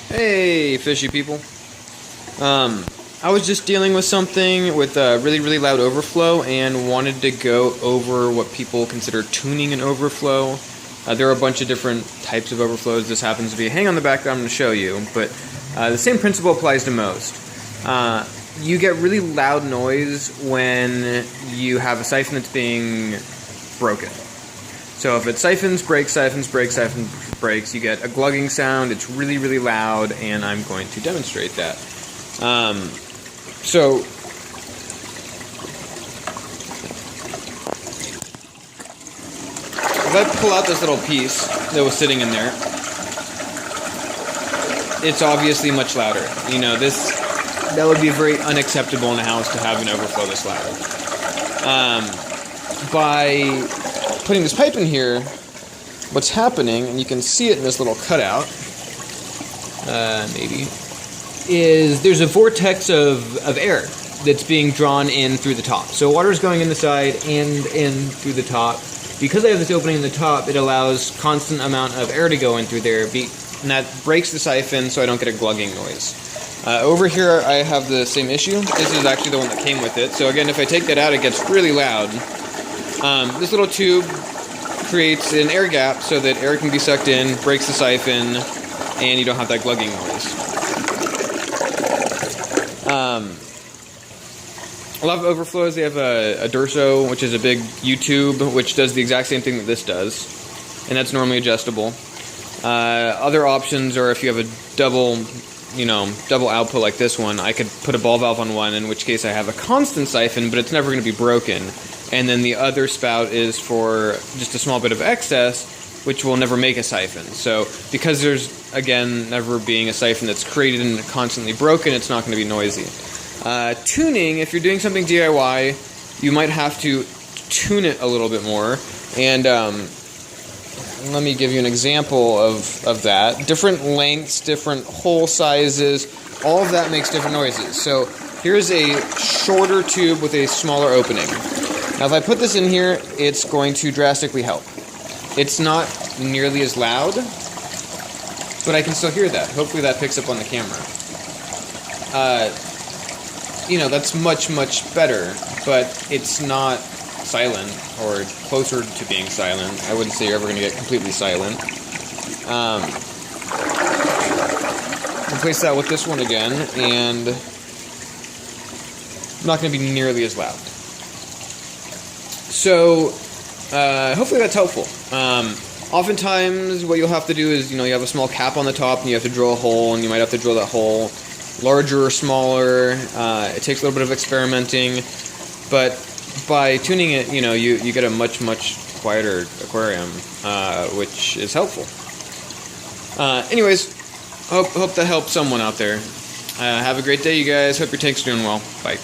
Hey, fishy people. I was just dealing with something with a really loud overflow and wanted to go over what people consider tuning an overflow. There are a bunch of different types of overflows. This happens to be, hang on the back, I'm going to show you, but the same principle applies to most. You get really loud noise when you have a siphon that's being broken. So if it siphons, breaks, you get a glugging sound. It's really loud, and I'm going to demonstrate that. So if I pull out this little piece that was sitting in there, it's obviously much louder. You know, that would be very unacceptable in a house to have an overflow this loud. By putting this pipe in here, what's happening, and you can see it in this little cutout, maybe, is there's a vortex of air that's being drawn in through the top. So water is going in the side and in through the top. Because I have this opening in the top, it allows constant amount of air to go in through there, and that breaks the siphon so I don't get a glugging noise. Over here I have the same issue. This is actually the one that came with it. So again, if I take that out, it gets really loud. This little tube creates an air gap so that air can be sucked in, breaks the siphon, and you don't have that glugging noise. A lot of overflows, they have a Durso, which is a big U-tube, which does the exact same thing that this does, and that's normally adjustable. Other options are if you have a double output like this one, I could put a ball valve on one, in which case I have a constant siphon, but it's never going to be broken. And then the other spout is for just a small bit of excess, which will never make a siphon. So because there's, again, never being a siphon that's created and constantly broken, it's not going to be noisy. Tuning, if you're doing something DIY, you might have to tune it a little bit more. And let me give you an example of that. Different lengths, different hole sizes, all of that makes different noises. So here's a shorter tube with a smaller opening. Now if I put this in here, it's going to drastically help. It's not nearly as loud, but I can still hear that. Hopefully that picks up on the camera. That's much better, but it's not silent or closer to being silent. I wouldn't say you're ever going to get completely silent. Replace that with this one again, and not going to be nearly as loud. So, hopefully that's helpful. Oftentimes, what you'll have to do is, you have a small cap on the top, and you have to drill a hole, and you might have to drill that hole larger or smaller. It takes a little bit of experimenting, but by tuning it, you get a much quieter aquarium, which is helpful. Anyways, hope that helps someone out there. Have a great day, you guys. Hope your tank's doing well. Bye.